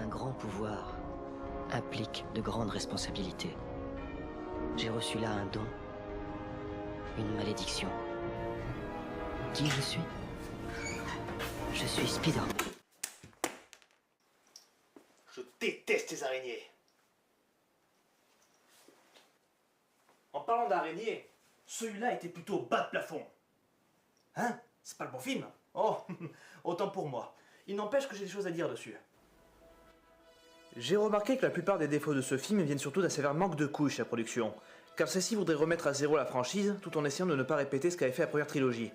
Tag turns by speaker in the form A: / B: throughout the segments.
A: Un grand pouvoir implique de grandes responsabilités. J'ai reçu là un don, une malédiction. Qui je suis? Je suis Spider.
B: Je déteste les araignées. En parlant d'araignées, celui-là était plutôt bas de plafond. Hein? C'est pas le bon film? Oh, autant pour moi. Il n'empêche que j'ai des choses à dire dessus. J'ai remarqué que la plupart des défauts de ce film viennent surtout d'un sévère manque de couilles chez la production, car celle-ci voudrait remettre à zéro la franchise tout en essayant de ne pas répéter ce qu'avait fait la première trilogie.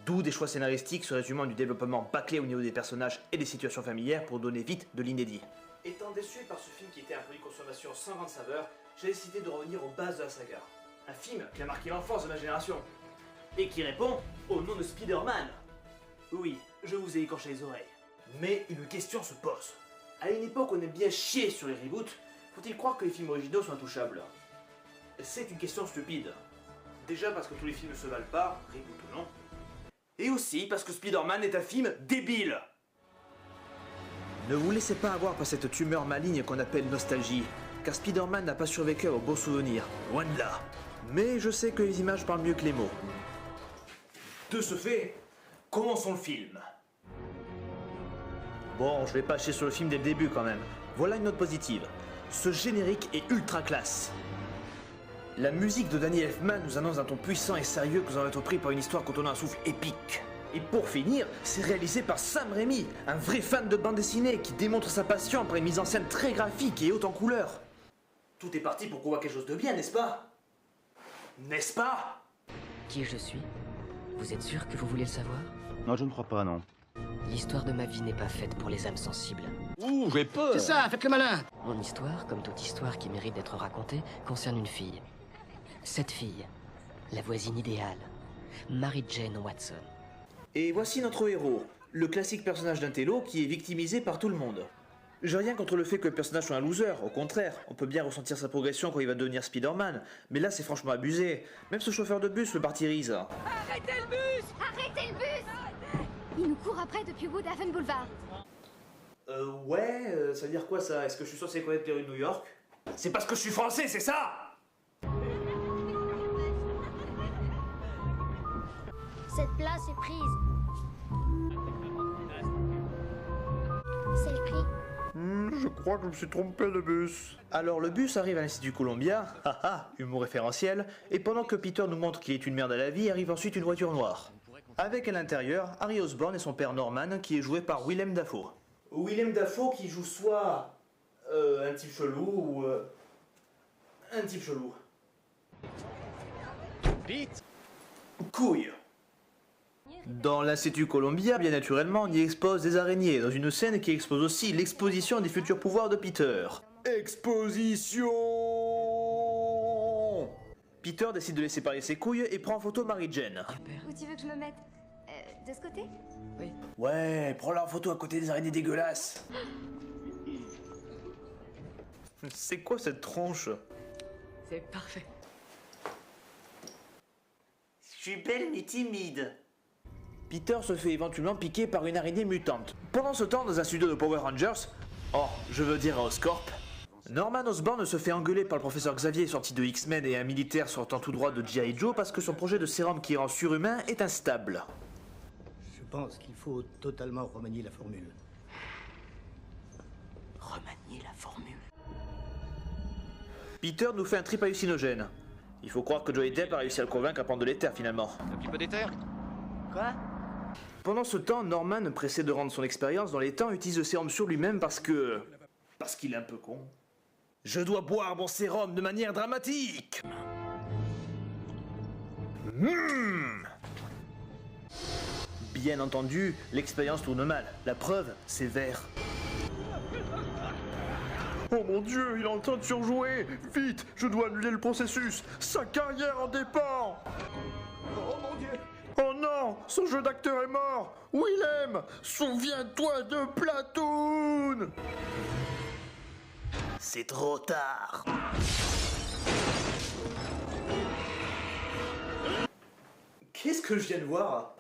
B: D'où des choix scénaristiques se résumant du développement bâclé au niveau des personnages et des situations familières pour donner vite de l'inédit. Étant déçu par ce film qui était un produit de consommation sans grande saveur, j'ai décidé de revenir aux bases de la saga. Un film qui a marqué l'enfance de ma génération. Et qui répond au nom de Spider-Man. Oui, je vous ai écorché les oreilles. Mais une question se pose. À une époque où on aime bien chier sur les reboots, faut-il croire que les films originaux sont intouchables? C'est une question stupide. Déjà parce que tous les films ne se valent pas, reboot ou non. Et aussi parce que Spider-Man est un film débile. Ne vous laissez pas avoir par cette tumeur maligne qu'on appelle nostalgie, car Spider-Man n'a pas survécu aux beaux souvenirs, loin de là. Mais je sais que les images parlent mieux que les mots. De ce fait, commençons le film. Bon, je vais pas chier sur le film dès le début quand même. Voilà une note positive. Ce générique est ultra classe. La musique de Danny Elfman nous annonce d'un ton puissant et sérieux que nous allons être pris par une histoire contenant un souffle épique. Et pour finir, c'est réalisé par Sam Raimi, un vrai fan de bande dessinée qui démontre sa passion par une mise en scène très graphique et haute en couleurs. Tout est parti pour qu'on voit quelque chose de bien, n'est-ce pas? N'est-ce pas?
A: Qui je suis? Vous êtes sûr que vous voulez le savoir?
C: Non, je ne crois pas, non.
A: L'histoire de ma vie n'est pas faite pour les âmes sensibles.
C: Ouh, j'ai peur.
D: C'est ça, faites le malin.
A: Mon histoire, comme toute histoire qui mérite d'être racontée, concerne une fille. Cette fille, la voisine idéale, Mary Jane Watson.
B: Et voici notre héros, le classique personnage d'un télo qui est victimisé par tout le monde. J'ai rien contre le fait que le personnage soit un loser, au contraire, on peut bien ressentir sa progression quand il va devenir Spider-Man, mais là c'est franchement abusé. Même ce chauffeur de bus le martyrise.
E: Arrêtez le bus! Arrêtez le bus! Il nous court après depuis Woodhaven Boulevard.
B: Ouais, ça veut dire quoi ça? Est-ce que je suis censé connaître les rues de New York? C'est parce que je suis français, c'est ça?
E: Cette place est prise. C'est le prix.
B: Je crois que je me suis trompé de bus. Alors le bus arrive à l'Institut Columbia, haha, humour référentiel, et pendant que Peter nous montre qu'il est une merde à la vie, arrive ensuite une voiture noire. Avec à l'intérieur, Harry Osborn et son père Norman, qui est joué par Willem Dafoe. Willem Dafoe qui joue soit un type chelou ou un type chelou.
C: Vite.
B: Couille. Dans l'Institut Columbia, bien naturellement, on y expose des araignées, dans une scène qui expose aussi l'exposition des futurs pouvoirs de Peter. Exposition! Peter décide de laisser parler ses couilles et prend en photo Mary Jane.
E: Où tu veux que je me mette? De ce côté?
A: Oui.
B: Ouais, prends-la en photo à côté des araignées dégueulasses. C'est quoi cette tronche?
A: C'est parfait.
B: Je suis belle mais timide. Peter se fait éventuellement piquer par une araignée mutante. Pendant ce temps, dans un studio de Power Rangers, oh, je veux dire à Oscorp, Norman Osborn se fait engueuler par le professeur Xavier sorti de X-Men et un militaire sortant tout droit de G.I. Joe parce que son projet de sérum qui rend surhumain est instable.
D: Je pense qu'il faut totalement remanier la formule.
A: Remanier la formule.
B: Peter nous fait un trip hallucinogène. Il faut croire que Johnny Depp a réussi à le convaincre à prendre de l'éther finalement.
C: Un petit peu d'éther.
A: Quoi?
B: Pendant ce temps, Norman, pressé de rendre son expérience dans les temps, utilise le sérum sur lui-même parce qu'il est un peu con. Je dois boire mon sérum de manière dramatique. Bien entendu, l'expérience tourne mal. La preuve, c'est vert. Oh mon Dieu, il est en train de surjouer. Vite, je dois annuler le processus. Sa carrière en dépend. Oh mon Dieu. Oh non, son jeu d'acteur est mort. Willem, souviens-toi de Platoon. C'est trop tard. Qu'est-ce que je viens de voir?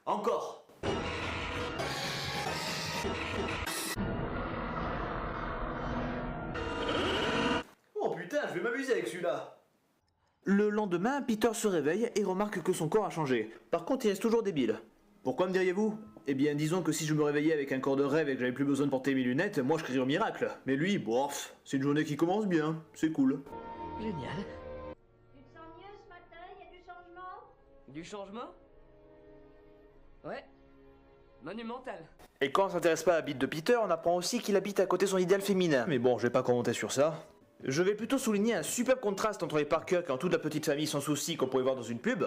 B: Encore. m'amuser avec celui-là. Le lendemain, Peter se réveille et remarque que son corps a changé. Par contre, il reste toujours débile. Pourquoi me diriez-vous? Eh bien, disons que si je me réveillais avec un corps de rêve et que j'avais plus besoin de porter mes lunettes, moi je crierais au miracle. Mais lui, bof, c'est une journée qui commence bien, c'est cool.
A: Génial.
F: Tu te sens mieux ce matin? Il y a du changement?
A: Du changement? Ouais. Monumental.
B: Et quand on s'intéresse pas à la bite de Peter, on apprend aussi qu'il habite à côté de son idéal féminin. Mais bon, je vais pas commenter sur ça. Je vais plutôt souligner un superbe contraste entre les Parker qui ont toute la petite famille sans souci qu'on pourrait voir dans une pub.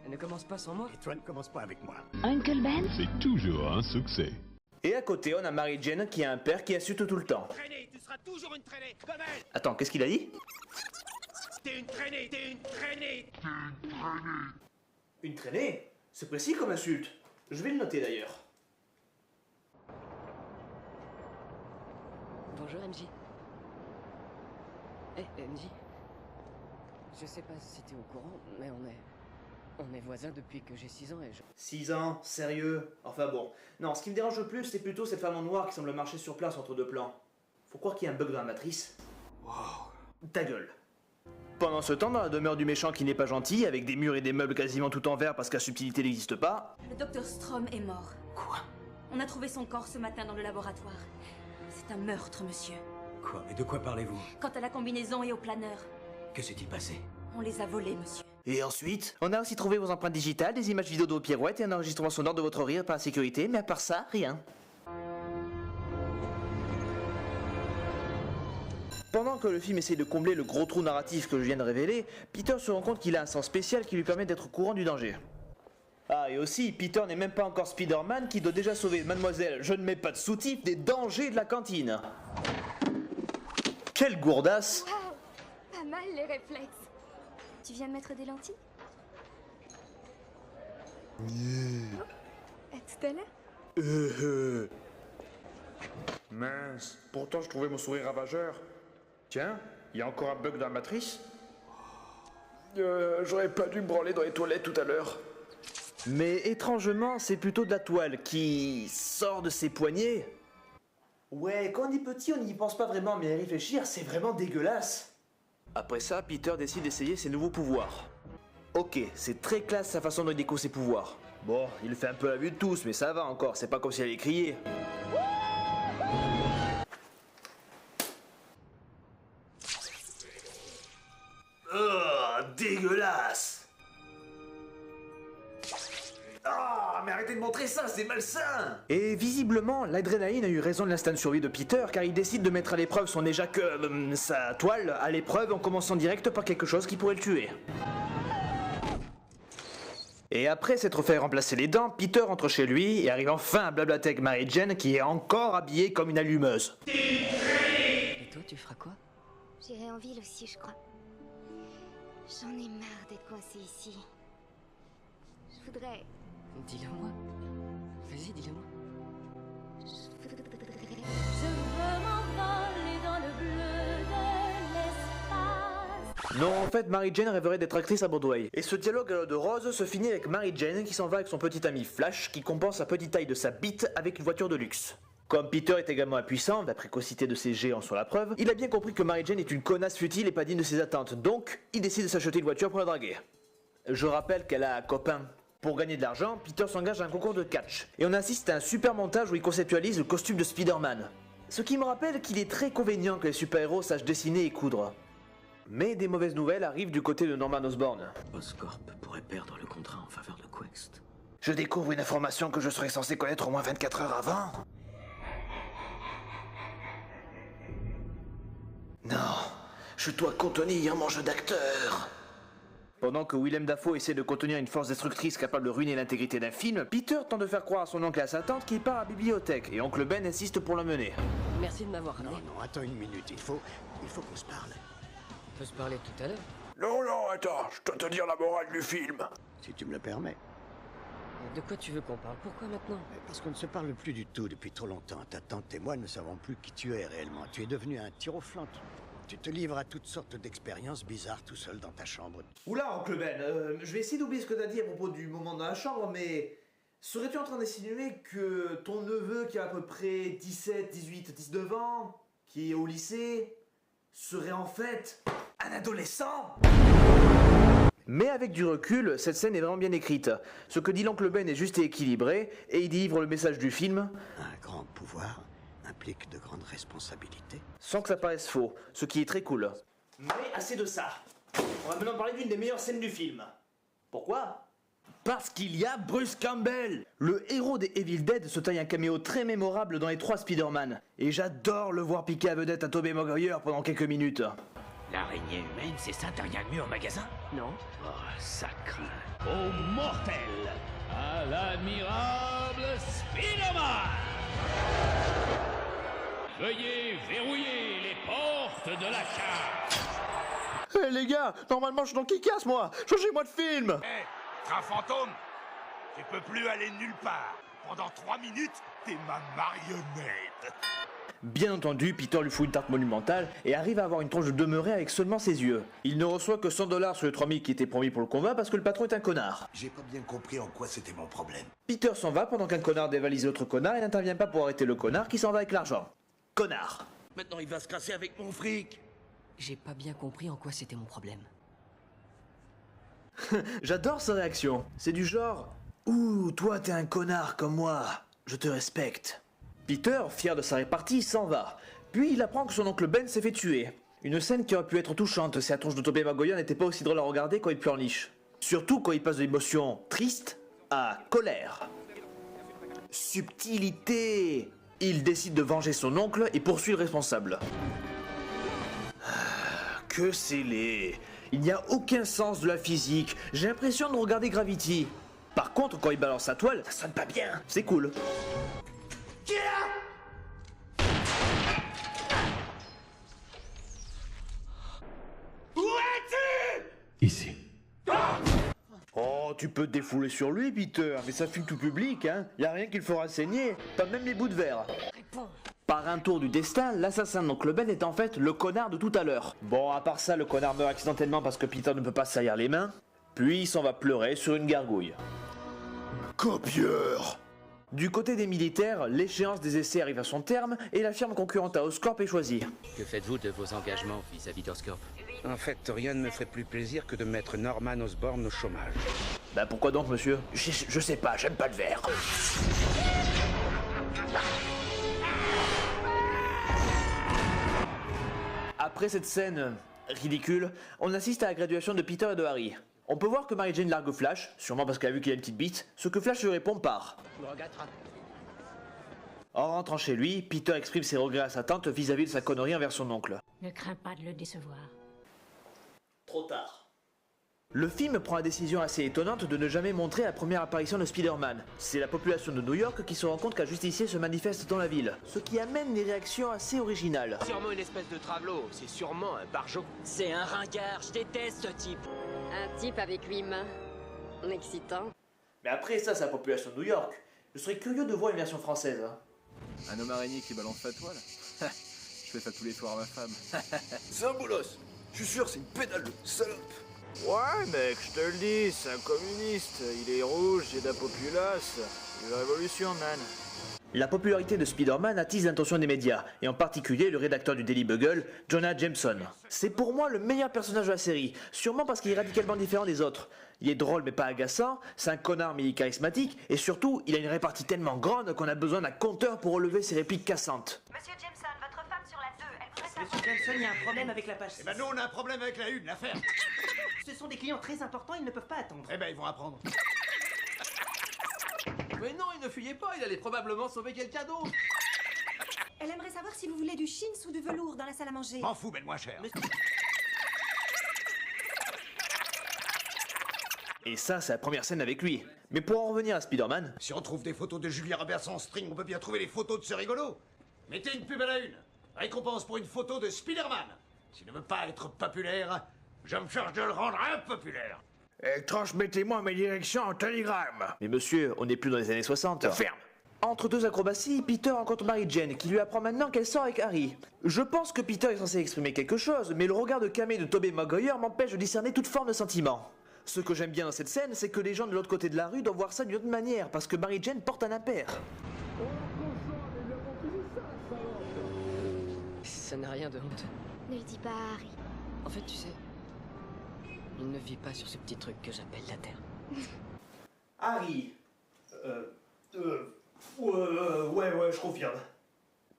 A: Elle ne commence pas sans moi.
D: Et toi ne commence pas avec moi.
E: Uncle Ben?
C: C'est toujours un succès.
B: Et à côté, on a Mary Jane qui a un père qui insulte tout le temps.
G: Traînée, tu seras toujours une traînée, comme elle.
B: Attends, qu'est-ce qu'il a dit?
G: T'es une traînée, t'es une traînée.
B: Une traînée? C'est précis comme insulte. Je vais le noter d'ailleurs.
A: Bonjour MJ. MJ. Je sais pas si t'es au courant, mais on est voisins depuis que j'ai 6 ans et je...
B: 6 ans, sérieux? Enfin bon. Non, ce qui me dérange le plus, c'est plutôt cette femme en noir qui semble marcher sur place entre deux plans. Faut croire qu'il y a un bug dans la matrice. Wow. Ta gueule. Pendant ce temps, dans la demeure du méchant qui n'est pas gentil, avec des murs et des meubles quasiment tout en verre parce que la subtilité n'existe pas...
H: Le docteur Strom est mort.
B: Quoi?
H: On a trouvé son corps ce matin dans le laboratoire. C'est un meurtre, monsieur.
D: Quoi? Mais de quoi parlez-vous?
H: Quant à la combinaison et au planeur,
D: Que s'est-il passé?
H: on les a volés, monsieur.
B: Et ensuite, on a aussi trouvé vos empreintes digitales, des images vidéo de vos pirouettes et un enregistrement sonore de votre rire par la sécurité, mais à part ça, rien. Pendant que le film essaie de combler le gros trou narratif que je viens de révéler, Peter se rend compte qu'il a un sens spécial qui lui permet d'être au courant du danger. Ah, et aussi, Peter n'est même pas encore Spider-Man qui doit déjà sauver Mademoiselle, je ne mets pas de soutif, des dangers de la cantine. Quelle gourdasse!
E: Waouh! Pas mal les réflexes. Tu viens mettre des lentilles? À tout à l'heure.
B: Mince, pourtant je trouvais mon sourire ravageur. Tiens, il y a encore un bug dans la matrice? J'aurais pas dû me branler dans les toilettes tout à l'heure. Mais étrangement, c'est plutôt de la toile qui sort de ses poignets. Ouais, quand on est petit, on n'y pense pas vraiment, mais à y réfléchir, c'est vraiment dégueulasse. Après ça, Peter décide d'essayer ses nouveaux pouvoirs. Ok, c'est très classe sa façon de découvrir ses pouvoirs. Bon, il le fait un peu à la vue de tous, mais ça va encore, c'est pas comme si elle allait crier. Oh, dégueulasse! Ah, mais arrêtez de montrer ça, c'est malsain! Et visiblement, l'adrénaline a eu raison de l'instinct de survie de Peter, car il décide de mettre à l'épreuve son éjac... sa toile à l'épreuve en commençant direct par quelque chose qui pourrait le tuer. Et après s'être fait remplacer les dents, Peter rentre chez lui et arrive enfin à blablater avec Mary Jane qui est encore habillée comme une allumeuse.
A: Et toi, tu feras quoi?
E: J'irai en ville aussi, je crois. J'en ai marre d'être coincée ici. Je voudrais...
A: Dis-le-moi. Vas-y, dis-le-moi.
E: Je voudrais...
H: Je veux m'envoler dans le bleu de l'espace.
B: Non, en fait, Mary Jane rêverait d'être actrice à Broadway. Et ce dialogue à l'eau de rose se finit avec Mary Jane qui s'en va avec son petit ami Flash qui compense la petite taille de sa bite avec une voiture de luxe. Comme Peter est également impuissant, la précocité de ses jets en sont la preuve, il a bien compris que Mary Jane est une connasse futile et pas digne de ses attentes, donc il décide de s'acheter une voiture pour la draguer. Je rappelle qu'elle a un copain. Pour gagner de l'argent, Peter s'engage à un concours de catch, et on assiste à un super montage où il conceptualise le costume de Spider-Man. Ce qui me rappelle qu'il est très convenient que les super-héros sachent dessiner et coudre. Mais des mauvaises nouvelles arrivent du côté de Norman Osborn.
D: Oscorp pourrait perdre le contrat en faveur de Quest.
B: Je découvre une information que je serais censé connaître au moins 24 heures avant. Non, je dois contenir mon jeu d'acteur. Pendant que Willem Dafoe essaie de contenir une force destructrice capable de ruiner l'intégrité d'un film, Peter tente de faire croire à son oncle et à sa tante qu'il part à la bibliothèque, et oncle Ben insiste pour l'emmener.
A: Merci de m'avoir ramené.
D: Non, attends une minute, il faut qu'on se parle.
A: On peut se parler tout à l'heure.
C: Non, attends, je dois te dire la morale du film.
D: Si tu me le permets.
A: De quoi tu veux qu'on parle? Pourquoi maintenant?
D: Mais parce qu'on ne se parle plus du tout depuis trop longtemps. Ta tante et moi ne savons plus qui tu es réellement. Tu es devenu un tir au flanc. Tu te livres à toutes sortes d'expériences bizarres tout seul dans ta chambre.
B: Oula, oncle Ben, je vais essayer d'oublier ce que t'as dit à propos du moment dans la chambre, mais... Serais-tu en train d'insinuer que ton neveu qui a à peu près 17, 18, 19 ans, qui est au lycée, serait en fait Un adolescent? Mais avec du recul, cette scène est vraiment bien écrite. Ce que dit l'oncle Ben est juste et équilibré, et il délivre le message du film.
D: Un grand pouvoir implique de grandes responsabilités.
B: Sans que ça paraisse faux, ce qui est très cool. Mais assez de ça. On va maintenant parler d'une des meilleures scènes du film. Pourquoi? Parce qu'il y a Bruce Campbell. Le héros des Evil Dead se taille un caméo très mémorable dans les 3 Spider-Man. Et j'adore le voir piquer à vedette à Tobey Maguire pendant quelques minutes.
G: L'araignée humaine, c'est ça, t'as rien de mieux au magasin?
A: Non.
G: Oh, ça craint.
I: Au mortel, à l'admirable Spider-Man. Veuillez verrouiller les portes de la cage.
B: Hé les gars, normalement je suis dans Kick-Ass moi. Changez-moi de film.
C: Hé, t'es un fantôme? Tu peux plus aller nulle part. Pendant 3 minutes, t'es ma marionnette.
B: Bien entendu, Peter lui fout une tarte monumentale et arrive à avoir une tronche de demeuré avec seulement ses yeux. Il ne reçoit que 100 $ sur les 3000 qui étaient promis pour le combat parce que le patron est un connard.
C: J'ai pas bien compris en quoi c'était mon problème.
B: Peter s'en va pendant qu'un connard dévalise l'autre connard et n'intervient pas pour arrêter le connard qui s'en va avec l'argent. Connard.
G: Maintenant, il va se casser avec mon fric.
A: J'ai pas bien compris en quoi c'était mon problème.
B: J'adore sa réaction. C'est du genre « Ouh, toi t'es un connard comme moi, je te respecte ». Peter, fier de sa répartie, s'en va. Puis il apprend que son oncle Ben s'est fait tuer. Une scène qui aurait pu être touchante si la tronche de Tobey Maguire n'était pas aussi drôle à regarder quand il pleurniche. Surtout quand il passe de l'émotion triste à colère. Subtilité. Il décide de venger son oncle et poursuit le responsable. Que c'est laid. Il n'y a aucun sens de la physique. J'ai l'impression de regarder Gravity. Par contre, quand il balance sa toile, ça sonne pas bien. C'est cool.
G: Qui est là? Où es-tu?
I: Ici.
B: Oh, tu peux te défouler sur lui, Peter, mais ça filme tout public, hein. Y a rien qui le fera saigner, pas même les bouts de verre. Par un tour du destin, l'assassin de l'oncle Ben est en fait le connard de tout à l'heure. Bon, à part ça, le connard meurt accidentellement parce que Peter ne peut pas se salir les mains. Puis il s'en va pleurer sur une gargouille.
C: Copieur.
B: Du côté des militaires, l'échéance des essais arrive à son terme et la firme concurrente à Oscorp est choisie.
J: Que faites-vous de vos engagements vis-à-vis d'Oscorp?
K: En fait, rien ne me ferait plus plaisir que de mettre Norman Osborn au chômage.
B: Bah pourquoi donc, monsieur?
C: Je sais pas, j'aime pas le verre.
B: Après cette scène ridicule, on assiste à la graduation de Peter et de Harry. On peut voir que Mary Jane largue Flash, sûrement parce qu'elle a vu qu'il a une petite bite, ce que Flash lui répond par... En rentrant chez lui, Peter exprime ses regrets à sa tante vis-à-vis de sa connerie envers son oncle.
F: Ne crains pas de le décevoir.
B: Trop tard. Le film prend la décision assez étonnante de ne jamais montrer la première apparition de Spider-Man. C'est la population de New York qui se rend compte qu'un justicier se manifeste dans la ville, ce qui amène des réactions assez originales.
J: Sûrement une espèce de travelot, c'est sûrement un barjot.
A: C'est un ringard, je déteste ce type.
E: Un type avec 8 mains. Excitant.
B: Mais après ça, c'est la population de New York. Je serais curieux de voir une version française. Hein.
L: Un homme araignée qui balance sa toile. Je fais ça tous les soirs à ma femme.
C: C'est un bolos. Je suis sûr, c'est une pédale de salope.
L: Ouais, mec, je te le dis, c'est un communiste. Il est rouge, j'ai de la populace. Une révolution, man.
B: La popularité de Spider-Man attise l'attention des médias, et en particulier le rédacteur du Daily Bugle, Jonah Jameson. C'est pour moi le meilleur personnage de la série, sûrement parce qu'il est radicalement différent des autres. Il est drôle mais pas agaçant, c'est un connard mais il est charismatique, et surtout, il a une répartie tellement grande qu'on a besoin d'un compteur pour relever ses répliques cassantes.
F: Monsieur Jameson, votre femme sur la 2, elle voudrait savoir...
G: Monsieur Jameson, il y a un problème avec la page 6.
C: Eh ben nous, on a un problème avec la une, l'affaire.
G: Ce sont des clients très importants, ils ne peuvent pas attendre.
C: Eh ben, ils vont apprendre.
G: Mais non, il ne fuyait pas, il allait probablement sauver quelqu'un d'autre.
H: Elle aimerait savoir si vous voulez du chintz ou du velours dans la salle à manger.
C: M'en fous, mais moins cher.
B: Et ça, c'est la première scène avec lui. Mais pour en revenir à Spider-Man...
C: Si on trouve des photos de Julia Roberts en string, on peut bien trouver les photos de ce rigolo. Mettez une pub à la une. Récompense pour une photo de Spider-Man. S'il ne veut pas être populaire, je me charge de le rendre impopulaire.
D: Transmettez-moi mes directions en télégramme.
B: Mais monsieur, on n'est plus dans les années 60.
D: Ferme.
B: Entre deux acrobaties, Peter rencontre Mary Jane, qui lui apprend maintenant qu'elle sort avec Harry. Je pense que Peter est censé exprimer quelque chose, mais le regard de camé de Tobey Maguire m'empêche de discerner toute forme de sentiment. Ce que j'aime bien dans cette scène, c'est que les gens de l'autre côté de la rue doivent voir ça d'une autre manière, parce que Mary Jane porte un impair.
A: Ça n'a rien de honte.
E: Ne le dis pas à Harry.
A: En fait, tu sais, il ne vit pas sur ce petit truc que j'appelle la Terre.
B: Harry. Ouais, je confirme.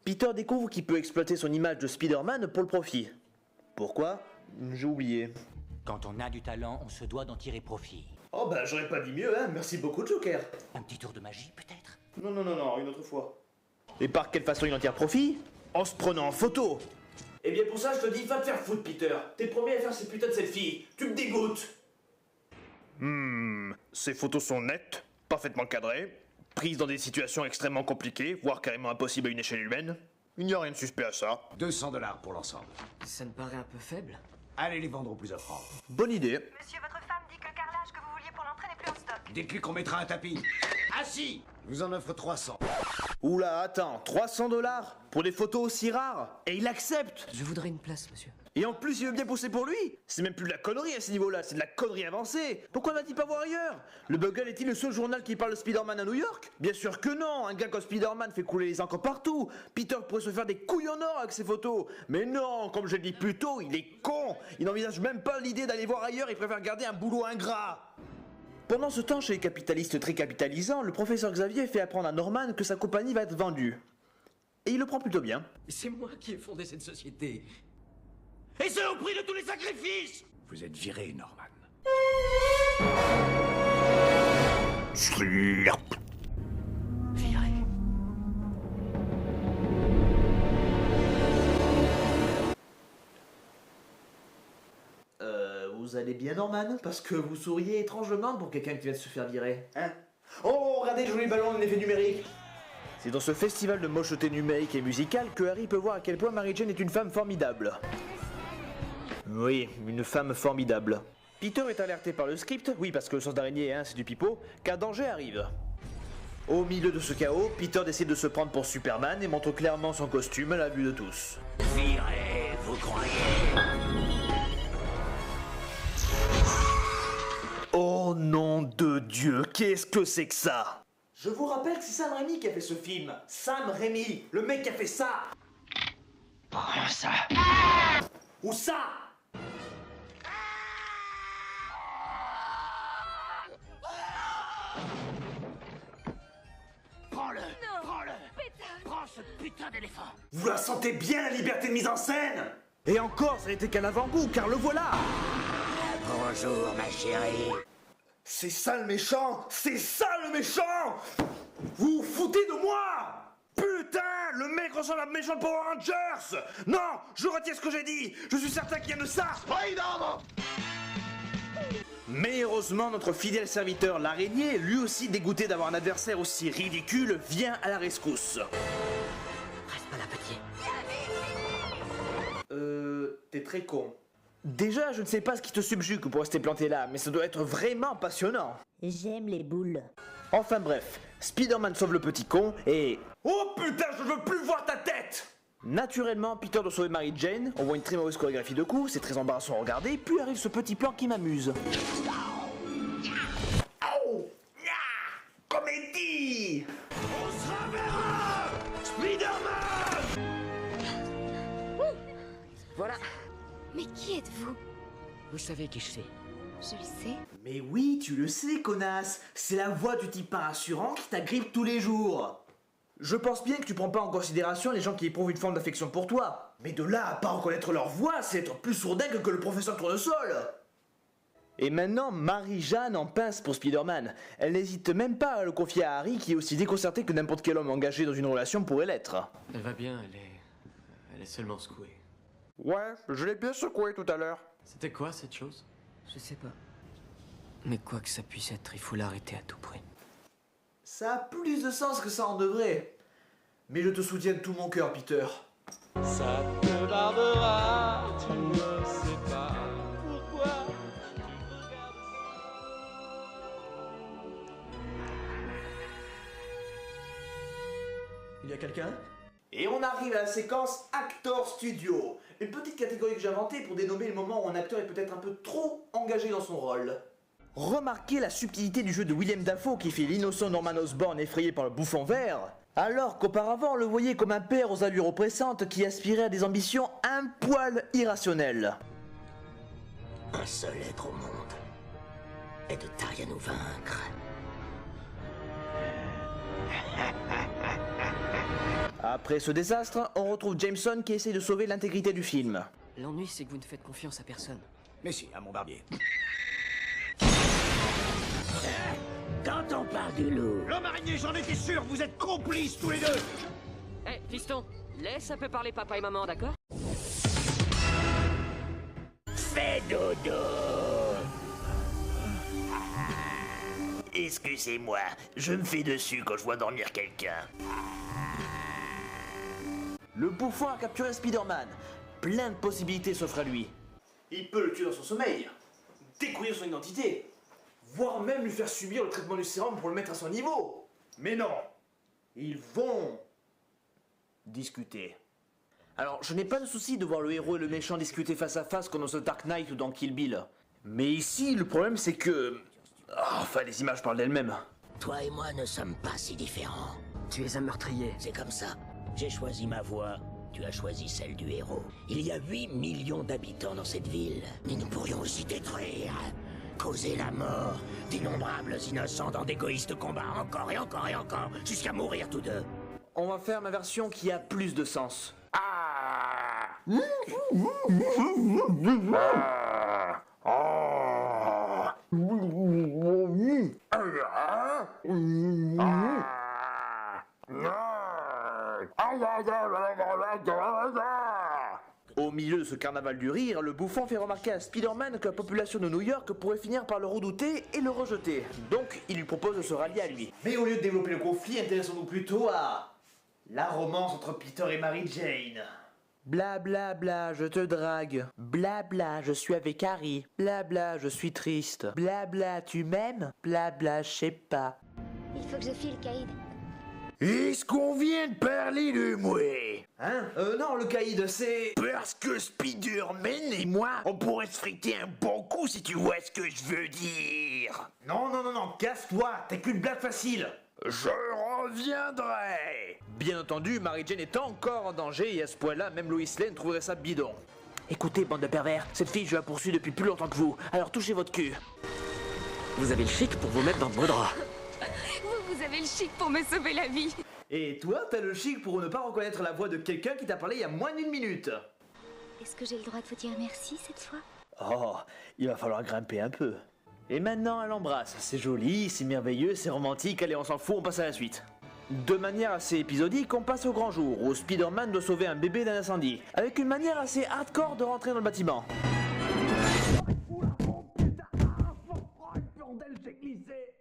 B: Peter découvre qu'il peut exploiter son image de Spider-Man pour le profit. Pourquoi? J'ai oublié.
M: Quand on a du talent, on se doit d'en tirer profit.
B: Oh bah j'aurais pas dit mieux, hein. Merci beaucoup, Joker.
M: Un petit tour de magie, peut-être?
B: Non, une autre fois. Et par quelle façon il en tire profit? En se prenant en photo. Eh bien pour ça, je te dis, va te faire foutre, Peter. T'es le premier à faire ces putains de selfies. Tu me dégoûtes. Ces photos sont nettes, parfaitement cadrées, prises dans des situations extrêmement compliquées, voire carrément impossibles à une échelle humaine. Il n'y a rien de suspect à ça.
C: 200 $ pour l'ensemble.
A: Ça me paraît un peu faible.
C: Allez les vendre au plus offrant.
B: Bonne idée.
N: Monsieur, votre femme dit que le carrelage que vous vouliez pour l'entrée n'est plus en stock.
C: Dites-lui qu'on mettra un tapis. Assis. Je vous en offre 300.
B: Oula, attends, 300 $ pour des photos aussi rares? Et il accepte.
A: Je voudrais une place, monsieur.
B: Et en plus, il veut bien pousser pour lui. C'est même plus de la connerie à ce niveau-là, c'est de la connerie avancée. Pourquoi va-t-il pas voir ailleurs? Le Bugle est-il le seul journal qui parle de Spider-Man à New York? Bien sûr que non, un gars comme Spider-Man fait couler les encres partout. Peter pourrait se faire des couilles en or avec ses photos. Mais non, comme je l'ai dit plus tôt, il est con. Il n'envisage même pas l'idée d'aller voir ailleurs, il préfère garder un boulot ingrat. Pendant ce temps, chez les capitalistes très capitalisants, le professeur Xavier fait apprendre à Norman que sa compagnie va être vendue. Et il le prend plutôt bien.
J: C'est moi qui ai fondé cette société.
G: Et ce au prix de tous les sacrifices!
C: Vous êtes viré, Norman.
B: Slurp.
A: Viré.
B: Vous allez bien, Norman? Parce que vous souriez étrangement pour quelqu'un qui vient de se faire virer. Hein? Oh, regardez, joli ballon en effet numérique. C'est dans ce festival de mocheté numérique et musicale que Harry peut voir à quel point Mary Jane est une femme formidable. Oui, une femme formidable. Peter est alerté par le script, oui parce que le sens d'araignée, hein, c'est du pipeau, qu'un danger arrive. Au milieu de ce chaos, Peter décide de se prendre pour Superman et montre clairement son costume à la vue de tous.
G: Virez, vous croyez?
B: Oh nom de Dieu, qu'est-ce que c'est que ça? Je vous rappelle que c'est Sam Raimi qui a fait ce film. Sam Raimi, le mec qui a fait ça.
G: Prends ça.
B: Ou ça.
G: Prends-le. Prends ce putain d'éléphant.
B: Vous la sentez bien, la liberté de mise en scène? Et encore, ça n'était qu'un avant-goût, car le voilà.
G: Bonjour, ma chérie.
B: C'est ça le méchant. C'est ça le méchant. Vous vous foutez de moi? Putain, le mec ressemble à un méchant de Power Rangers. Non, je retire ce que j'ai dit. Je suis certain qu'il y a de ça. Mais heureusement, notre fidèle serviteur l'araignée, lui aussi dégoûté d'avoir un adversaire aussi ridicule, vient à la rescousse.
A: Reste pas là, petit.
B: T'es très con. Déjà, je ne sais pas ce qui te subjugue pour rester planté là, mais ça doit être vraiment passionnant.
O: J'aime les boules.
B: Enfin bref, Spider-Man sauve le petit con et... Oh putain, je veux plus voir ta tête! Naturellement, Peter doit sauver Mary Jane, on voit une très mauvaise chorégraphie de coups, c'est très embarrassant à regarder, puis arrive ce petit plan qui m'amuse. Oh! Comédie!
G: On se reverra! Spider-Man!
A: Voilà.
E: Mais qui êtes-vous?
A: Vous savez qui je suis.
E: Je le sais.
B: Mais oui, tu le sais, connasse! C'est la voix du type pas rassurant qui t'agrippe tous les jours! Je pense bien que tu prends pas en considération les gens qui éprouvent une forme d'affection pour toi. Mais de là à pas reconnaître leur voix, c'est être plus sourdingue que le professeur Tournesol! Et maintenant, Marie-Jeanne en pince pour Spider-Man. Elle n'hésite même pas à le confier à Harry, qui est aussi déconcerté que n'importe quel homme engagé dans une relation pourrait l'être.
J: Elle va bien, elle est seulement secouée.
B: Ouais, je l'ai bien secoué tout à l'heure.
J: C'était quoi cette chose?
A: Je sais pas. Mais quoi que ça puisse être, il faut l'arrêter à tout prix.
B: Ça a plus de sens que ça en devrait. Mais je te soutiens de tout mon cœur, Peter.
P: Ça te barbera, tu ne sais pas pourquoi.
B: Il y a quelqu'un? Et on arrive à la séquence Actor Studio. Une petite catégorie que j'ai inventée pour dénommer le moment où un acteur est peut-être un peu trop engagé dans son rôle. Remarquez la subtilité du jeu de William Dafoe qui fait l'innocent Norman Osborn effrayé par le bouffon vert, alors qu'auparavant on le voyait comme un père aux allures oppressantes qui aspirait à des ambitions un poil irrationnelles.
O: un seul être au monde. Et de taille à nous vaincre.
B: Après ce désastre, on retrouve Jameson qui essaie de sauver l'intégrité du film.
A: L'ennui, c'est que vous ne faites confiance à personne.
O: Mais si, à mon barbier. Quand on parle du loup...
C: L'homme araignée, j'en étais sûr, vous êtes complices tous les deux.
A: Hé, fiston, laisse un peu parler papa et maman, d'accord?
O: Fais dodo. Excusez-moi, je me fais dessus quand je vois dormir quelqu'un.
B: Le bouffon a capturé Spider-Man. Plein de possibilités s'offrent à lui. Il peut le tuer dans son sommeil, découvrir son identité, voire même lui faire subir le traitement du sérum pour le mettre à son niveau. Mais non, ils vont discuter. Alors, je n'ai pas de souci de voir le héros et le méchant discuter face à face comme dans The Dark Knight ou dans Kill Bill. Mais ici, le problème c'est que... enfin, les images parlent d'elles-mêmes.
O: Toi et moi ne sommes pas si différents.
A: Tu es un meurtrier.
O: C'est comme ça. J'ai choisi ma voie. Tu as choisi celle du héros. Il y a 8 millions d'habitants dans cette ville. Et nous pourrions aussi détruire, causer la mort d'innombrables innocents dans d'égoïstes combats encore et encore et encore, jusqu'à mourir tous deux.
B: On va faire ma version qui a plus de sens. Au milieu de ce carnaval du rire, le bouffon fait remarquer à Spider-Man que la population de New York pourrait finir par le redouter et le rejeter. Donc, il lui propose de se rallier à lui. Mais au lieu de développer le conflit, intéressons-nous plutôt à la romance entre Peter et Mary Jane. Bla bla bla, je te drague. Bla bla, je suis avec Harry. Bla bla, je suis triste. Bla bla, tu m'aimes? Bla bla, je sais pas.
E: Il faut que je file, Caïd.
C: Est-ce qu'on vient de parler de moi?
B: Hein? Non, le caïd, c'est...
C: Parce que Spider-Man et moi, on pourrait se friter un bon coup si tu vois ce que je veux dire.
B: Non, non, non, non, casse-toi, t'es qu'une blague facile.
C: Je reviendrai.
B: Bien entendu, Mary Jane est encore en danger et à ce point-là, même Lois Lane trouverait ça bidon. Écoutez, bande de pervers, cette fille je la poursuis depuis plus longtemps que vous, alors touchez votre cul.
A: Vous avez le chic pour vous mettre dans de beaux draps.
H: Vous avez le chic pour me sauver la vie.
B: Et toi, t'as le chic pour ne pas reconnaître la voix de quelqu'un qui t'a parlé il y a moins d'1 minute.
E: Est-ce que j'ai le droit de vous dire merci cette fois?
B: Oh, il va falloir grimper un peu. Et maintenant, elle embrasse. C'est joli, c'est merveilleux, c'est romantique. Allez, on s'en fout, on passe à la suite. De manière assez épisodique, on passe au grand jour, où Spider-Man doit sauver un bébé d'un incendie, avec une manière assez hardcore de rentrer dans le bâtiment.
C: Bordel, j'ai glissé.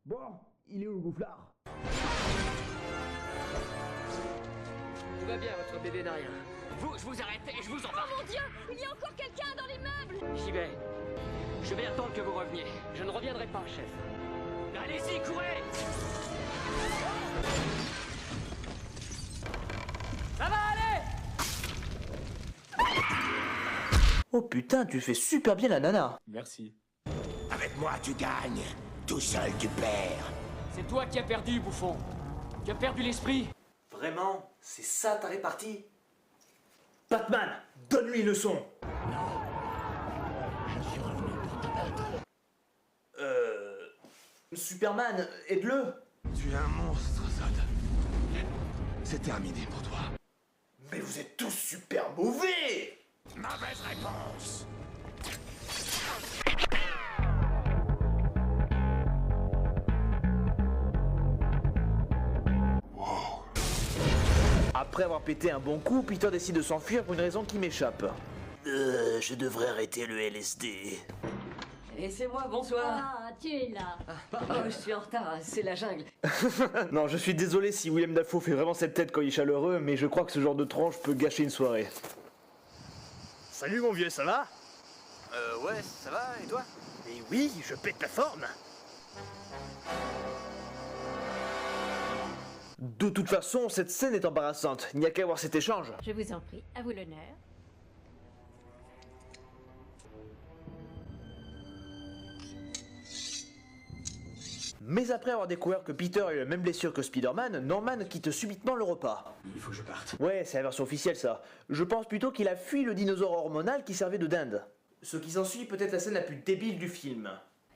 C: Bon, il est où le boufflard?
A: Tout va bien, votre bébé n'a rien. Vous, je vous arrête et je vous embarque.
H: Oh mon Dieu, il y a encore quelqu'un dans l'immeuble.
A: J'y vais. Je vais attendre que vous reveniez. Je ne reviendrai pas, chef. Allez-y, courez! Ça va aller!
B: Oh putain, tu fais super bien la nana.
J: Merci.
O: Avec moi, tu gagnes. Tout seul, tu perds.
A: C'est toi qui as perdu, bouffon. Tu as perdu l'esprit.
B: Vraiment? C'est ça ta répartie? Batman, donne-lui une leçon.
O: Je suis revenu pour te battre.
B: Superman, aide-le.
G: Tu es un monstre, Zod. C'est terminé pour toi.
B: Mais vous êtes tous super mauvais.
O: Mauvaise réponse.
B: Après avoir pété un bon coup, Peter décide de s'enfuir pour une raison qui m'échappe. Je devrais arrêter le LSD.
A: Et c'est moi, bonsoir.
F: Ah, tu es là.
A: Oh, je suis en retard, c'est la jungle.
B: Non, je suis désolé si William Dafoe fait vraiment cette tête quand il est chaleureux, mais je crois que ce genre de tronche peut gâcher une soirée.
Q: Salut mon vieux, ça va?
B: Ouais, ça va, et toi?
Q: Mais oui, je pète la forme.
B: De toute façon, cette scène est embarrassante. Il n'y a qu'à voir cet échange.
F: Je vous en prie, à vous l'honneur.
B: Mais après avoir découvert que Peter a eu la même blessure que Spider-Man, Norman quitte subitement le repas.
J: Il faut que je parte.
B: Ouais, c'est la version officielle ça. Je pense plutôt qu'il a fui le dinosaure hormonal qui servait de dinde. Ce qui s'ensuit peut être la scène la plus débile du film.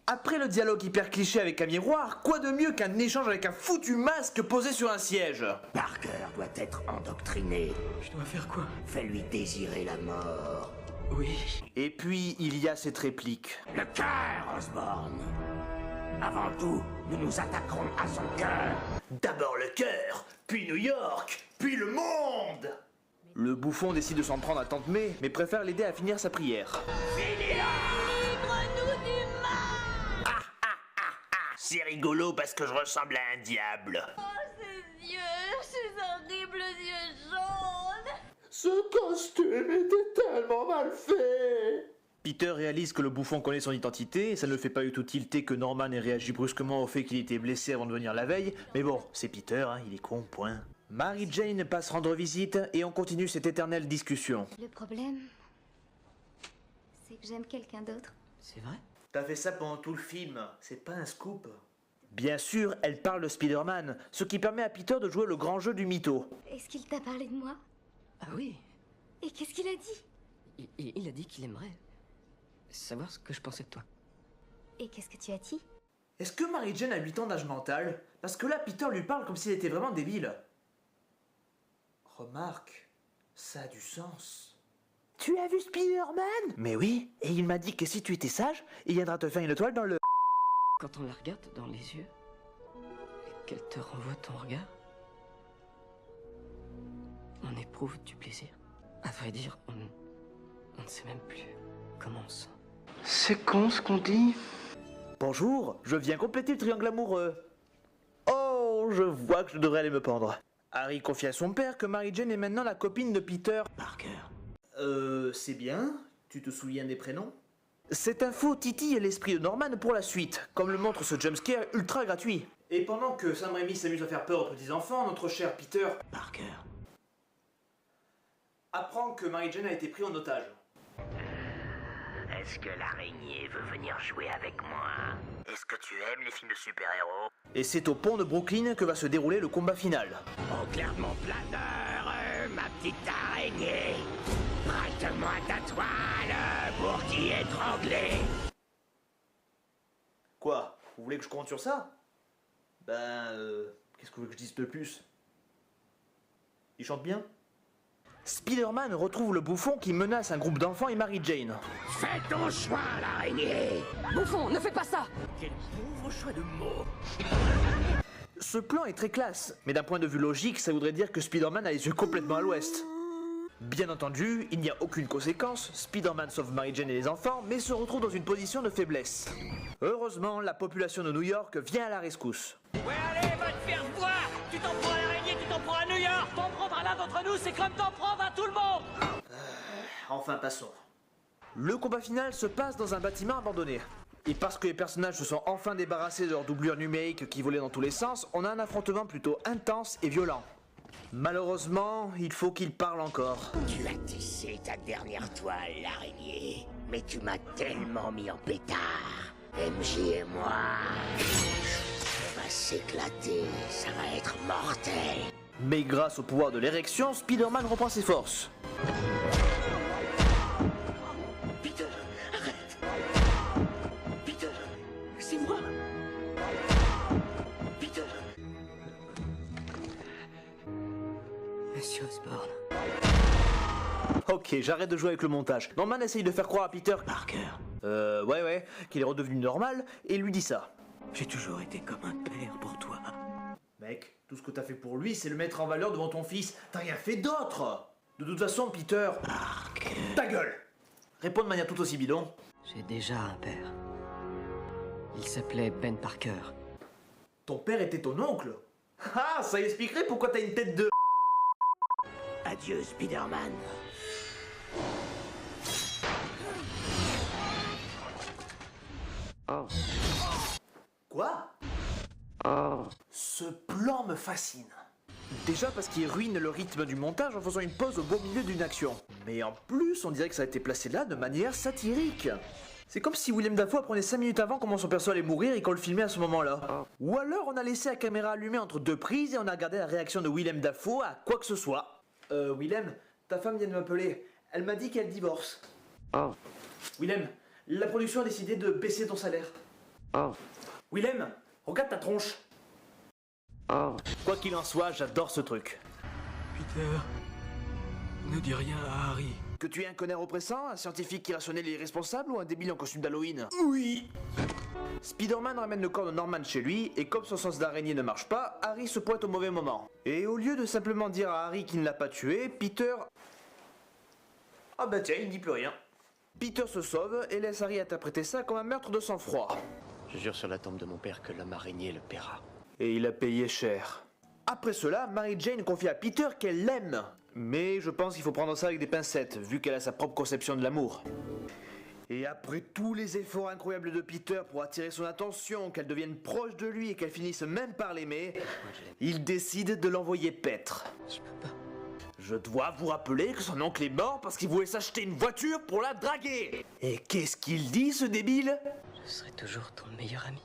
B: Après le dialogue hyper cliché avec un miroir, quoi de mieux qu'un échange avec un foutu masque posé sur un siège?
O: Parker doit être endoctriné.
J: Je dois faire quoi?
O: Fais-lui désirer la mort.
J: Oui.
B: Et puis, il y a cette réplique.
O: Le cœur, Osborn. Avant tout, nous nous attaquerons à son cœur.
B: D'abord le cœur, puis New York, puis le monde. Le bouffon décide de s'en prendre à Tante May, mais préfère l'aider à finir sa prière.
F: Livre-nous du mal!
Q: C'est rigolo parce que je ressemble à un diable.
F: Oh, ces yeux, ces horribles yeux jaunes!
Q: Ce costume était tellement mal fait.
B: Peter réalise que le bouffon connaît son identité, et ça ne le fait pas du tout tilter que Norman ait réagi brusquement au fait qu'il était blessé avant de venir la veille, mais bon, c'est Peter, hein, il est con, point. Mary Jane passe rendre visite, et on continue cette éternelle discussion.
E: Le problème, c'est que j'aime quelqu'un d'autre.
A: C'est vrai?
B: T'as fait ça pendant tout le film, c'est pas un scoop. Bien sûr, elle parle de Spider-Man, ce qui permet à Peter de jouer le grand jeu du mytho.
E: Est-ce qu'il t'a parlé de moi?
A: Ah oui.
E: Et qu'est-ce qu'il a dit?
A: Il a dit qu'il aimerait savoir ce que je pensais de toi.
E: Et qu'est-ce que tu as dit?
B: Est-ce que Mary Jane a 8 ans d'âge mental? Parce que là, Peter lui parle comme s'il était vraiment débile. Remarque, ça a du sens. Tu as vu Spider-Man? Mais oui, et il m'a dit que si tu étais sage, il viendra te faire une étoile dans le...
A: Quand on la regarde dans les yeux, et qu'elle te renvoie ton regard, on éprouve du plaisir. À vrai dire, on ne sait même plus comment on se sent.
B: C'est con ce qu'on dit. Bonjour, je viens compléter le triangle amoureux. Oh, je vois que je devrais aller me pendre. Harry confie à son père que Mary Jane est maintenant la copine de Peter.
O: Parker.
B: C'est bien. Tu te souviens des prénoms? Cette info titille l'esprit de Norman pour la suite, comme le montre ce jumpscare ultra gratuit. Et pendant que Sam Raimi s'amuse à faire peur aux petits-enfants, notre cher Peter...
O: Parker.
B: apprend que Mary Jane a été pris en otage.
O: Est-ce que l'araignée veut venir jouer avec moi?
Q: Est-ce que tu aimes les films de super-héros?
B: Et c'est au pont de Brooklyn que va se dérouler le combat final.
O: Oh, clairement planeur, ma petite araignée. Prête-moi ta toile pour t'y étrangler.
B: Quoi? Vous voulez que je compte sur ça? Qu'est-ce que vous voulez que je dise de plus? Il chante bien? Spider-Man retrouve le bouffon qui menace un groupe d'enfants et Mary Jane.
O: Fais ton choix, l'araignée.
H: Bouffon, ne fais pas ça!
O: Quel pauvre choix de mots.
B: Ce plan est très classe, mais d'un point de vue logique, ça voudrait dire que Spider-Man a les yeux complètement à l'ouest. Bien entendu, il n'y a aucune conséquence, Spider-Man sauve Mary Jane et les enfants, mais se retrouve dans une position de faiblesse. Heureusement, la population de New York vient à la rescousse.
R: Ouais, allez, va te faire voir! Tu t'en prends à l'araignée, tu t'en prends à New York! T'en prendre à l'un d'entre nous, c'est comme t'en prendre à tout le monde!
B: Enfin, passons. Le combat final se passe dans un bâtiment abandonné. Et parce que les personnages se sont enfin débarrassés de leur doublure numérique qui volait dans tous les sens, on a un affrontement plutôt intense et violent. Malheureusement, il faut qu'ils parlent encore.
O: Tu as tissé ta dernière toile, l'araignée. Mais tu m'as tellement mis en pétard. MJ et moi, on va s'éclater, ça va être mortel.
B: Mais grâce au pouvoir de l'érection, Spider-Man reprend ses forces.
O: Peter, arrête. Peter, c'est moi. Peter.
A: Monsieur Osborn.
B: Ok, j'arrête de jouer avec le montage. Norman essaye de faire croire à Peter...
O: Parker.
B: Ouais, qu'il est redevenu normal, et il lui dit ça.
O: J'ai toujours été comme un père pour toi.
B: Mec, tout ce que t'as fait pour lui, c'est le mettre en valeur devant ton fils. T'as rien fait d'autre. De toute façon, Peter...
O: Parker.
B: Ta gueule. Réponds de manière tout aussi bidon.
A: J'ai déjà un père. Il s'appelait Ben Parker.
B: Ton père était ton oncle? Ah, ça expliquerait pourquoi t'as une tête de...
O: Adieu, Spider-Man.
B: Oh. Quoi? Ce plan me fascine. Déjà parce qu'il ruine le rythme du montage en faisant une pause au beau milieu d'une action. Mais en plus, on dirait que ça a été placé là de manière satirique. C'est comme si Willem Dafoe apprenait 5 minutes avant comment son perso allait mourir et qu'on le filmait à ce moment-là. Ou alors on a laissé la caméra allumée entre deux prises et on a regardé la réaction de Willem Dafoe à quoi que ce soit. Willem, ta femme vient de m'appeler. Elle m'a dit qu'elle divorce. Willem, la production a décidé de baisser ton salaire.
P: Oh.
B: Willem, regarde ta tronche.
P: Oh.
B: Quoi qu'il en soit, j'adore ce truc.
J: Peter, ne dis rien à Harry.
B: Que tu es un connard oppressant, un scientifique irrationnel et irresponsable ou un débile en costume d'Halloween? Oui. Spider-Man ramène le corps de Norman chez lui, et comme son sens d'araignée ne marche pas, Harry se pointe au mauvais moment. Et au lieu de simplement dire à Harry qu'il ne l'a pas tué, Peter... Ah bah tiens, il ne dit plus rien. Peter se sauve et laisse Harry interpréter ça comme un meurtre de sang-froid.
D: Je jure sur la tombe de mon père que l'homme araignée le paiera.
B: Et il a payé cher. Après cela, Mary Jane confie à Peter qu'elle l'aime. Mais je pense qu'il faut prendre ça avec des pincettes, vu qu'elle a sa propre conception de l'amour. Et après tous les efforts incroyables de Peter pour attirer son attention, qu'elle devienne proche de lui et qu'elle finisse même par l'aimer, il décide de l'envoyer paître.
A: Je peux pas.
B: Je dois vous rappeler que son oncle est mort parce qu'il voulait s'acheter une voiture pour la draguer. Et qu'est-ce qu'il dit, ce débile?
A: Je serai toujours ton meilleur ami.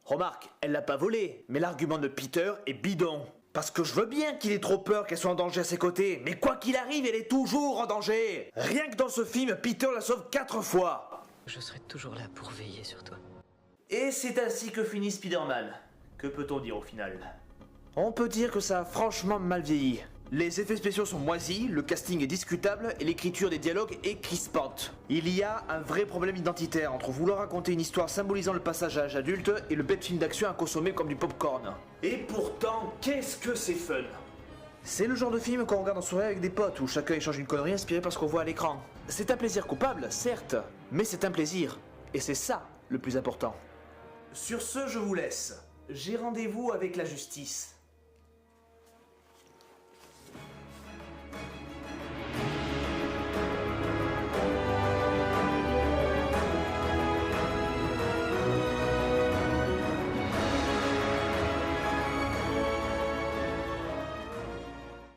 B: Remarque, elle l'a pas volé, mais l'argument de Peter est bidon. Parce que je veux bien qu'il ait trop peur qu'elle soit en danger à ses côtés, mais quoi qu'il arrive, elle est toujours en danger. Rien que dans ce film, Peter la sauve 4 fois.
A: Je serai toujours là pour veiller sur toi.
B: Et c'est ainsi que finit Spider-Man. Que peut-on dire au final? On peut dire que ça a franchement mal vieilli. Les effets spéciaux sont moisis, le casting est discutable et l'écriture des dialogues est crispante. Il y a un vrai problème identitaire entre vouloir raconter une histoire symbolisant le passage à l'âge adulte et le bête film d'action à consommer comme du popcorn. Et pourtant, qu'est-ce que c'est fun! C'est le genre de film qu'on regarde en soirée avec des potes où chacun échange une connerie inspirée par ce qu'on voit à l'écran. C'est un plaisir coupable, certes, mais c'est un plaisir. Et c'est ça le plus important. Sur ce, je vous laisse. J'ai rendez-vous avec la justice.